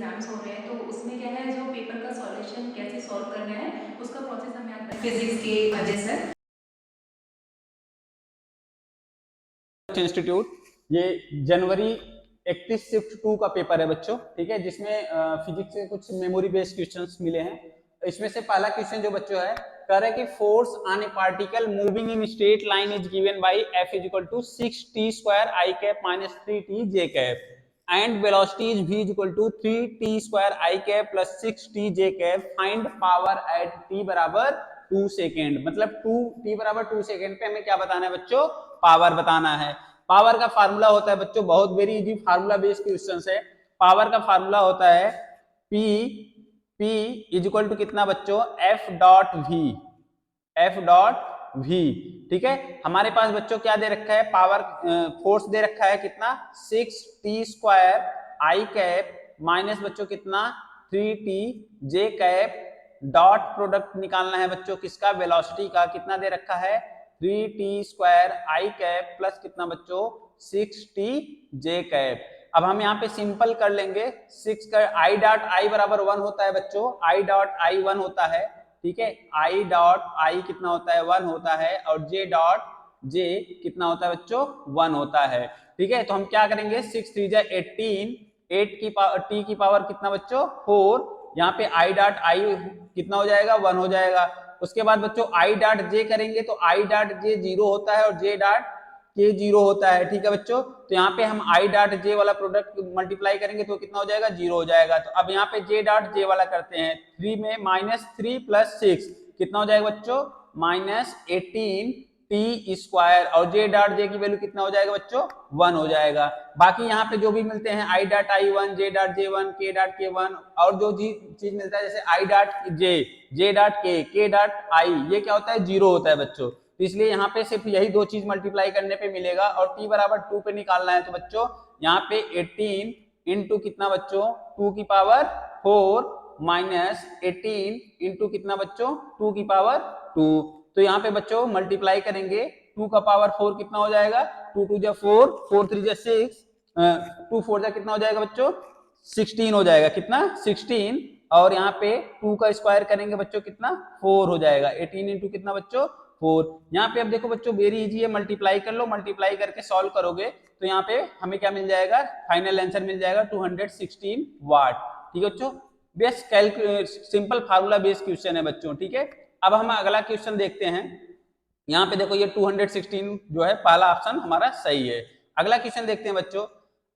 Exams हो रहे हैं, तो उसमें क्या है, जो पेपर का सॉल्यूशन कैसे सॉल्व करना है, उसका प्रोसेस हमें आता है फिजिक्स के वजह से। इंस्टीट्यूट, ये जनवरी 31 शिफ्ट 2 का पेपर है बच्चों, ठीक है, जिसमें फिजिक्स के कुछ मेमोरी बेस्ड क्वेश्चंस मिले हैं। इसमें से पहला क्वेश्चन जो बच्चों है, कह रहा है कि force on a particle moving in straight line is given by F is equal to 6t square I cap minus 3t j cap and velocity is v is equal to 3t square I cap plus 6t j cap, find power at t बराबर 2 second. मतलब 2t बराबर 2 second पे हमें क्या बताना है बच्चों, power बताना है। पावर का फार्मूला होता है बच्चों, बहुत very easy formula based question है। पावर का फार्मूला होता है P इज इक्वल टू कितना बच्चों, F डॉट V। ठीक है, हमारे पास बच्चों क्या दे रखा है, पावर फोर्स दे रखा है कितना, 6t square I cap minus बच्चों कितना 3t j cap, dot product निकालना है बच्चों किसका, वेलोसिटी का, कितना दे रखा है 3t square I cap plus कितना बच्चों 6t j कैप। अब हम यहाँ पे सिंपल कर लेंगे, 6 का I डॉट I बराबर 1 होता है बच्चों, I डॉट I 1 होता है, ठीक है, I डॉट I कितना होता है 1 होता है, और J डॉट J कितना होता है बच्चों 1 होता है। ठीक है, तो हम क्या करेंगे, 6 3 जा 18, 8 की पावर t की पावर कितना बच्चों 4, यहाँ पे I डॉट I कितना हो जाएगा 1 हो जाएगा। उसके बाद बच्चों I डॉट J करेंगे तो I डॉट J 0 होता है और J डॉट K 0 होता है। ठीक है बच्चों, तो यहाँ पे हम I डॉट J वाला प्रोडक्ट मल्टीप्लाई करेंगे तो कितना हो जाएगा 0 हो जाएगा। तो अब यहाँ पे J डॉट J वाला करते हैं, 3 में माइनस 3 प्लस 6 कितना हो जाएगा बच्चों माइनस 18 टी स्क्वायर, और J डॉट J की वैल्यू कितना हो जाएगा बच्चों 1 हो जाएगा। बाकी यहाँ पे जो भी मिलते हैं I dot I1, J dot J1, K dot K1, और जो चीज मिलता है जैसे I dot J, J dot K dot I, ये क्या होता है 0 होता है बच्चों। तो इसलिए यहाँ पे सिर्फ यही दो चीज मल्टीप्लाई करने पे मिलेगा, और t बराबर 2 पे निकालना है। तो बच्चों यहाँ पे 18 इंटू कितना बच्चों 2 की पावर 4 माइनस 18 इंटू कितना बच्चों 2 की पावर 2। तो यहाँ पे बच्चों मल्टीप्लाई करेंगे, 2 का पावर 4 कितना हो जाएगा, 2 2 जा 4, 4 3 जा 6, 2 4 जा कितना हो जाएगा बच्चों 16 हो जाएगा, कितना 16, और यहाँ पे 2 का स्क्वायर करेंगे बच्चों कितना 4 हो जाएगा, 18 इंटू कितना बच्चों 4। यहाँ पे अब देखो बच्चों वेरी इजी है, मल्टीप्लाई कर लो, मल्टीप्लाई करके सॉल्व करोगे तो यहाँ पे हमें क्या मिल जाएगा, फाइनल आंसर मिल जाएगा 216 वाट। ठीक है बच्चों, best simple formula based question है बच्चों। ठीक है, अब हम अगला क्वेश्चन देखते हैं। यहाँ पे देखो ये 216 जो है पहला ऑप्शन हमारा सही है। अगला क्वेश्चन देखते हैं बच्चों।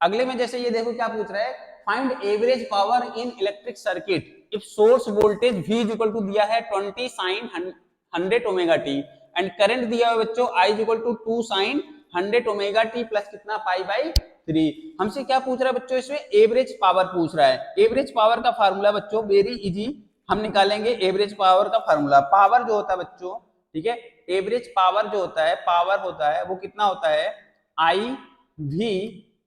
अगले में जैसे ये देखो क्या पूछ रहा है, find average power in electric circuit if source voltage V equal to दिया है 20 sine 100 omega T, and current दिया है बच्चों I equal to 2 sine 100 omega T plus कितना पाई बाई 3। हमसे क्या पूछ रहा है बच्चों, इसमें एवरेज पावर पूछ रहा है। एवरेज पावर का फार्मूला बच्चों वेरी इजी, हम निकालेंगे एवरेज पावर का फार्मूला। पावर जो होता है बच्चों, ठीक है, एवरेज पावर जो होता है, पावर होता है वो कितना होता है आई वी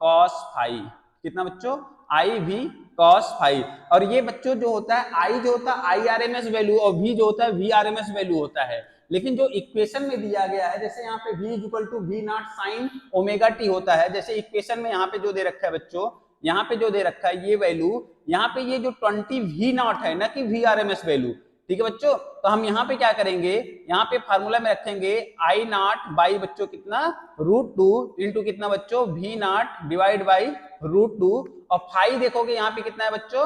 कॉस फाई, कितना बच्चों आई वी कॉस फाई। और ये बच्चों जो होता है आई जो होता है I R M S value, और वी जो होता है V R M S value होता है। लेकिन जो इक्वेशन में दिया गया है, जैसे यहाँ पे v equal to V naught sine omega T होता है, जैसे इक्वेशन में यहाँ पे जो दे रखा है बच्चों, यहाँ पे जो दे रखा है ये वैल्यू, यहाँ पे ये जो 20 वी नॉट है ना कि V R M S value. ठीक है बच्चों, तो हम यहाँ पे क्या करेंगे, यहाँ पे फार्मूला में रखेंगे आई नॉट बाई बच्चों कितना √2 इंटू कितना बच्चों वी नॉट डिवाइड बाई √2, और फाई देखोगे यहाँ पे कितना है बच्चों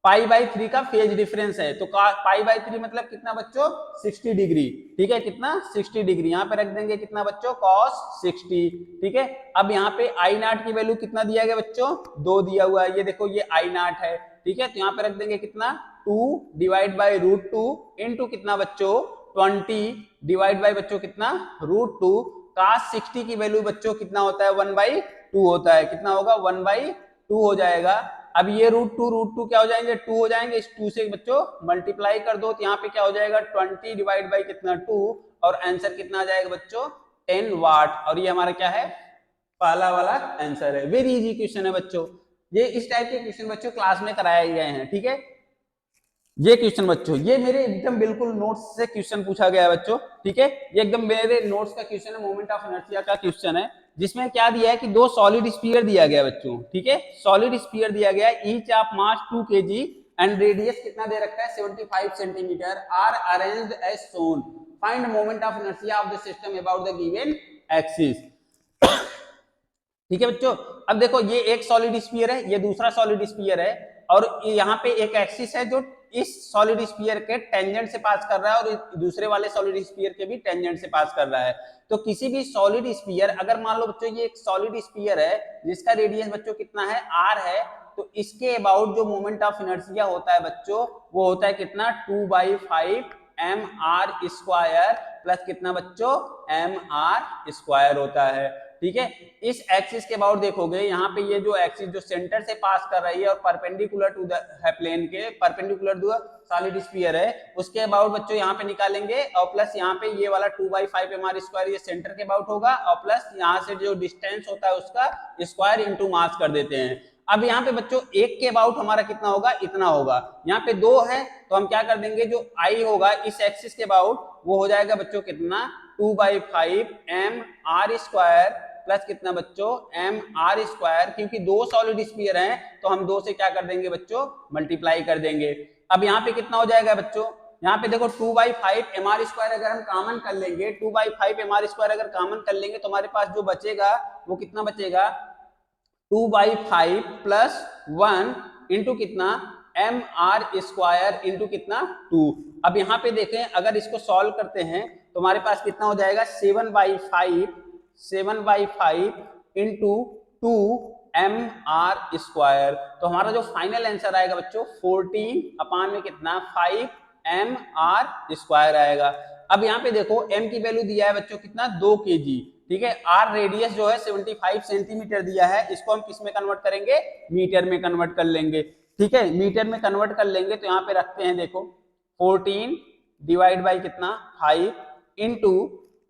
पाई बाई 3 का फेज डिफरेंस है, तो पाई बाई 3 मतलब कितना बच्चों 60 डिग्री। ठीक है, कितना 60 डिग्री, यहाँ पे रख देंगे कितना बच्चों cos 60। ठीक है, अब यहाँ पे आई नॉट की वैल्यू कितना दिया गया बच्चों 2 दिया हुआ है, ये देखो ये आई नॉट है। ठीक है, तो यहाँ पे रख देंगे कितना 2 डिवाइड बाई √2 इंटू कितना बच्चों 20 डिवाइड बाई बच्चों कितना √2, cos 60 की वैल्यू बच्चों कितना होता है 1/2 होता है, कितना होगा 1/2 हो जाएगा। अब ये √2 क्या हो जाएंगे 2 हो जाएंगे, इस 2 से बच्चों मल्टीप्लाई कर दो तो यहाँ पे क्या हो जाएगा 20 डिवाइड बाई कितना 2, और आंसर कितना आ जाएगा बच्चों 10 वाट। और ये हमारा क्या है पहला वाला आंसर है। वेरी इजी क्वेश्चन है बच्चों, ये इस टाइप के क्वेश्चन बच्चों क्लास में कराए गए हैं। ठीक है, ये क्वेश्चन बच्चों ये मेरे एकदम बिल्कुल नोट्स से क्वेश्चन पूछा गया है बच्चों। ठीक है, ये एकदम मेरे नोट्स का क्वेश्चन है, मोमेंट ऑफ इनर्शिया का क्वेश्चन है। जिसमें क्या दिया है कि दो सॉलिड स्फीयर दिया गया बच्चों, ठीक है, सॉलिड स्फीयर दिया गया, each of mass 2 kg and radius कितना दे रखा है 75 centimetre, are arranged as shown, find moment of inertia of the system about the given axis. ठीक है बच्चों, अब देखो ये एक सॉलिड स्फीयर है, ये दूसरा सॉलिड स्फीयर है, और यहाँ पे एक एक्सिस है जो इस सॉलिड स्फीयर के टेंजेंट से पास कर रहा है और दूसरे वाले सॉलिड स्फीयर के भी टेंजेंट से पास कर रहा है। तो किसी भी सॉलिड स्फीयर, अगर मान लो बच्चों ये एक सॉलिड स्फीयर है जिसका रेडियस बच्चों कितना है r है, तो इसके अबाउट जो मोमेंट ऑफ इनर्शिया होता है बच्चों वो होता है कितना 2/5 mr² प्लस कितना बच्चों mr² होता है। ठीक है, इस एक्सिस के अबाउट देखोगे यहाँ पे ये जो एक्सिस जो सेंटर से पास कर रही है और परपेंडिकुलर टू द प्लेन के, परपेंडिकुलर टू सॉलिड स्फीयर है, उसके अबाउट बच्चों यहाँ पे निकालेंगे, और प्लस यहाँ पे ये वाला 2/5 mr² ये सेंटर के अबाउट होगा, और प्लस यहाँ से जो डिस्टेंस होता है उसका स्क्वायर इनटू मास कर देते हैं। अब यहाँ पे बच्चों एक के अबाउट हमारा कितना होगा, इतना होगा, यहाँ पे 2 है तो हम क्या कर देंगे, जो आई होगा इस एक्सिस के अबाउट वो हो जाएगा बच्चों कितना 2/5 mr² प्लस कितना बच्चों mr², क्योंकि दो सॉलिड स्फीयर हैं तो हम 2 से क्या कर देंगे बच्चों मल्टीप्लाई कर देंगे। अब यहाँ पे कितना हो जाएगा बच्चों, यहाँ पे देखो 2/5 mr² अगर हम कॉमन कर लेंगे, 2/5 mr² अगर कॉमन कर लेंगे तो हमारे पास जो बचेगा वो कितना बचेगा 2/5 प्लस 1 इंटू कितना mr² इंटू कितना 2। अब यहाँ पे देखें अगर इसको सॉल्व करते हैं तो हमारे पास कितना हो जाएगा 7/5 इंटू 2 mr², तो हमारा जो फाइनल आंसर आएगा बच्चों 14 अपान में कितना 5 mr² आएगा। अब यहाँ पे देखो m की वैल्यू दिया है बच्चों कितना 2 kg, ठीक है, r रेडियस जो है 75 सेंटीमीटर दिया है, इसको हम किस में कन्वर्ट करेंगे, मीटर में कन्वर्ट कर लेंगे। ठीक है, मीटर में कन्वर्ट कर लेंगे तो यहाँ पे रखते हैं देखो 14 डिवाइड बाई कितना 5 इंटू,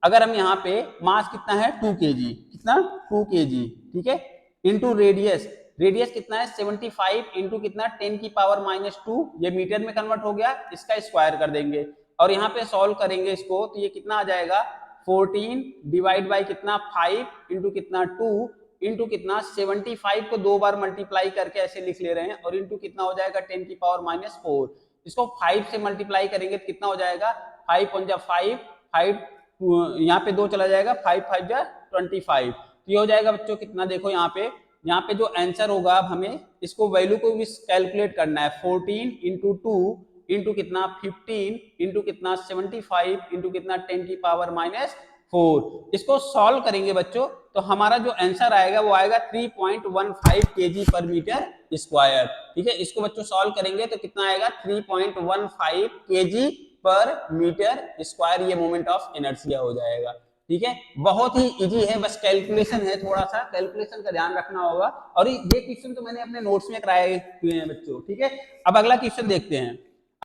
अगर हम यहाँ पे मास कितना है 2 kg, कितना 2 kg, ठीक है, इंटू रेडियस, रेडियस कितना है 75 इंटू कितना 10⁻⁻², ये मीटर में कन्वर्ट हो गया, इसका स्क्वायर कर देंगे और यहाँ पे सॉल्व करेंगे इसको तो ये कितना आ जाएगा 14 डिवाइड बाई कितना 5 इंटू कितना 2 इंटू कितना 75 को 2 बार मल्टीप्लाई करके ऐसे लिख ले रहे हैं और इंटू कितना हो जाएगा 10⁻⁻4, इसको 5 से मल्टीप्लाई करेंगे तो कितना हो जाएगा 5 × 5 5 यहाँ पे 2 चला जाएगा 5 × 5 = 25, तो ये हो जाएगा बच्चों कितना, देखो यहाँ पे जो आंसर होगा अब हमें इसको वैल्यू को भी कैलकुलेट करना है 14 इंटू 2 इंटू कितना 15 इंटू कितना 75 इंटू कितना 10⁻⁴, इसको सॉल्व करेंगे बच्चों तो हमारा जो आंसर आएगा वो आएगा 3.15 kg पर मीटर स्क्वायर। ठीक है, इसको बच्चों सॉल्व करेंगे तो कितना आएगा 3.15 kg पर मीटर स्क्वायर, ये मोमेंट ऑफ इनर्शिया हो जाएगा। ठीक है, बहुत ही इजी है, बस कैलकुलेशन है, थोड़ा सा कैलकुलेशन का ध्यान रखना होगा, और ये क्वेश्चन तो मैंने अपने नोट्स में कराए हुए हैं बच्चों। ठीक है, अब अगला क्वेश्चन देखते हैं।